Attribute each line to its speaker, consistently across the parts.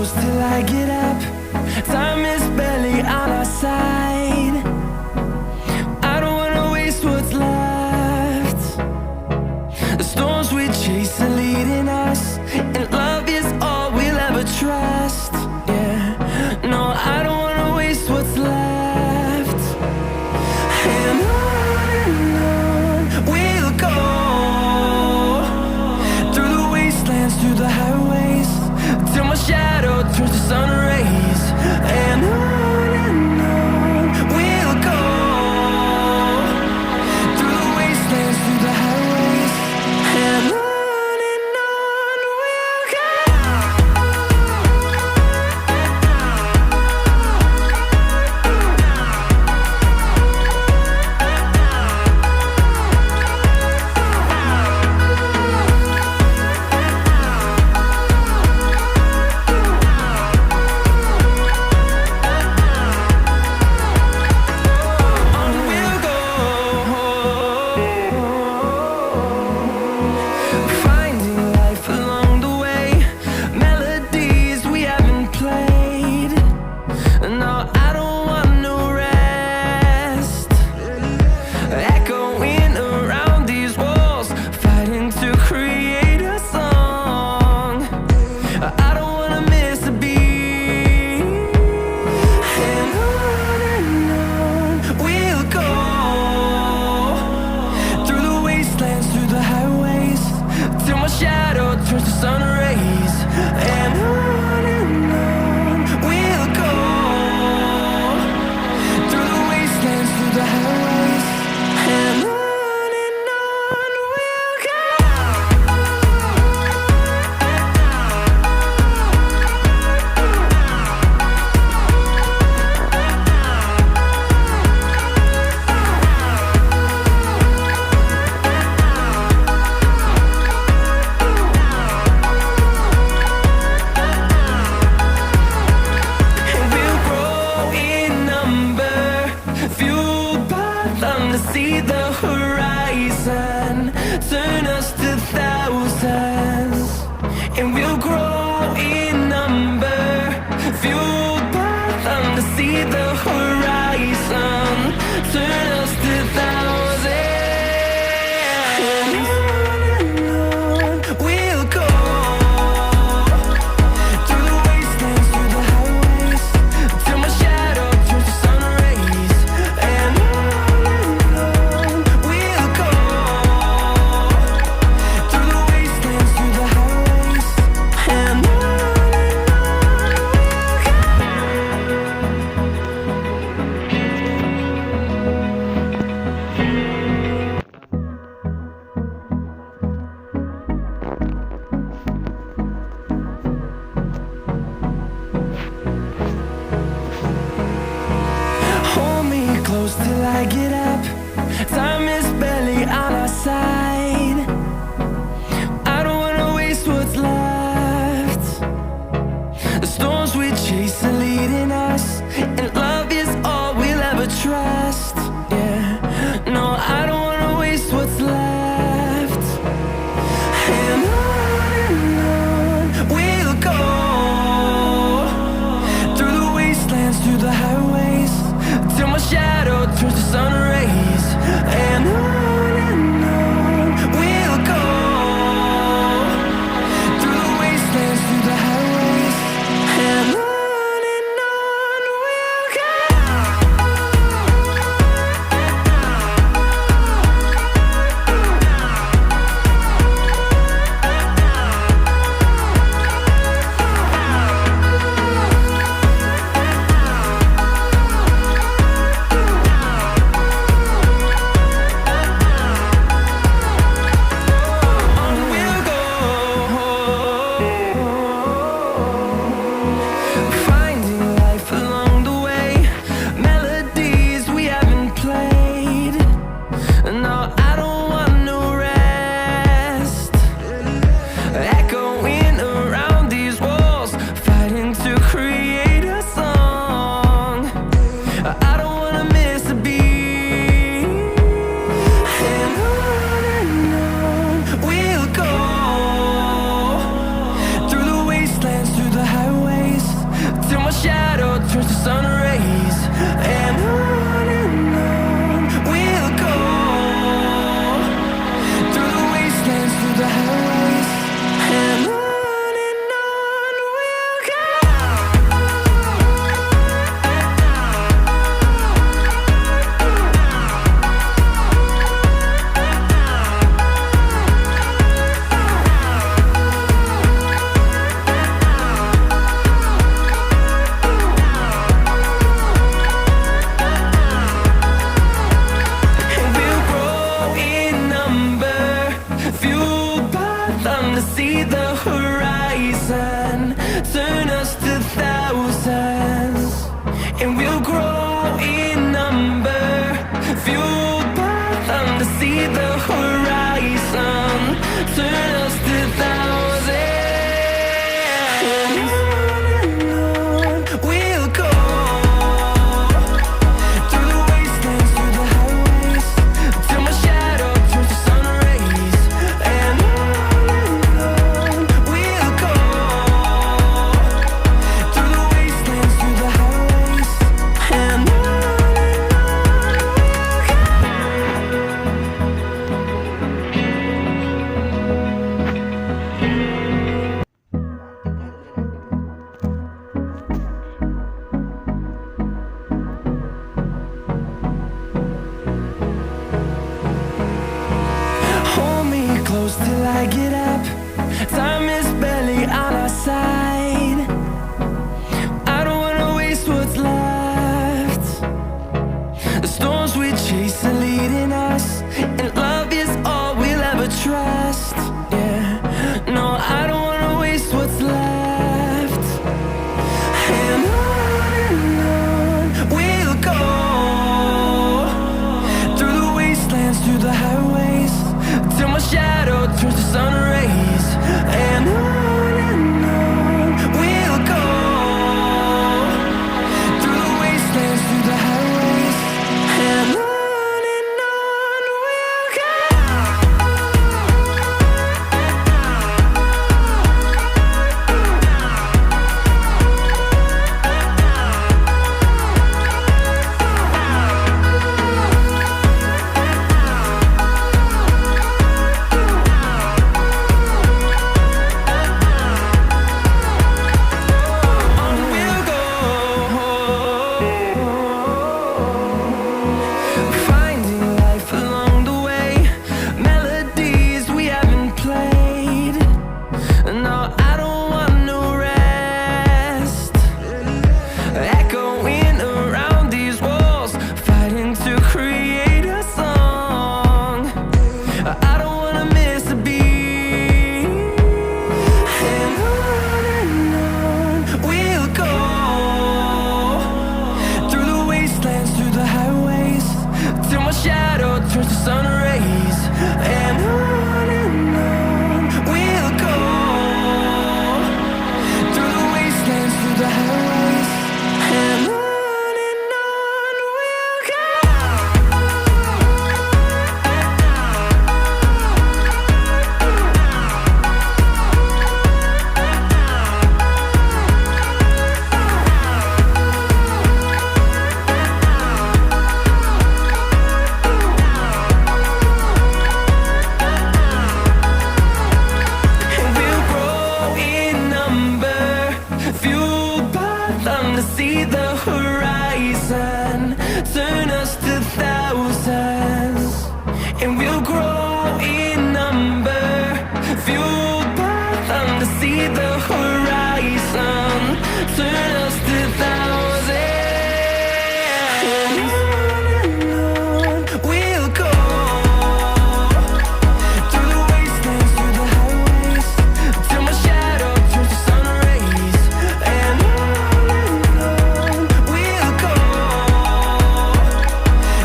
Speaker 1: close till I get up. Time is barely on our side. I don't wanna waste what's left. The storms we chase are leading us, and love is all we'll ever trust. Yeah, no, I don't wanna waste what's left. And on we'll go, through the wastelands, through the highways, till my shadow turns to sun rays. And on we'll go, through the wastelands, through the highways. And on we'll go. Turns to sun rays. And on we'll go, through the wastelands, through the highways. And on we'll go. See the horizon, turn us to thousands, and we'll grow in number, fueled by them to see the horizon, turn us to thousands. And on we'll go, through the wastelands, through the highways, till my shadow turns to sun rays. And close till I get up. Time is barely on our side. I don't wanna waste what's left. The storms we chase are leading us, and love is all we'll ever trust. Yeah, no, I don't wanna waste what's left. And on we'll go, through the wastelands, through the highways, till my shadow turns to sun rays. And on sun rays. And on we'll go, through the wastelands, through the highways. And on we'll go. See the horizon, turn us to thousands, and we'll grow in number, fueled by them to see the horizon, turn us to thousands, and on we'll go, through the wastelands, through the highways, till my shadow turns to sun rays, and close till I get up. Time is barely on our side. I don't wanna waste what's left. The storms we chase are leading us, and love is all we'll ever trust. Yeah, no, I don't wanna waste what's left. And on we'll go, through the wastelands, through the highways, till my shadow turns to sun rays. And on we'll go, through the wastelands, through the highways. And on we'll go. Shadow turns to sun rays, and on we'll go, through the wastelands, through the highways, and on we'll go. See the horizon, turn us to thousands, and we'll grow in number, fueled by them to see the horizon, turn us to thousands, and on we'll go, through the wastelands, through the highways, till my shadow turns to sun rays, and we'll go,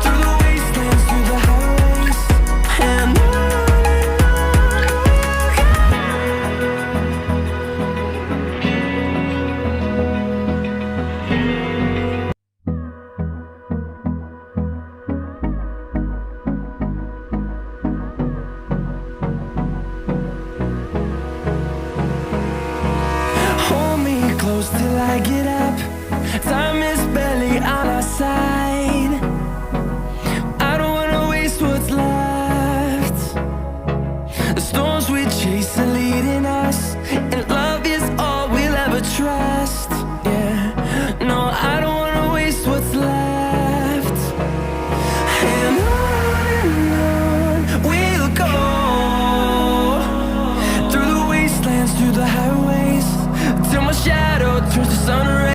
Speaker 1: through the wastelands, through the highways, and on hold me close till I get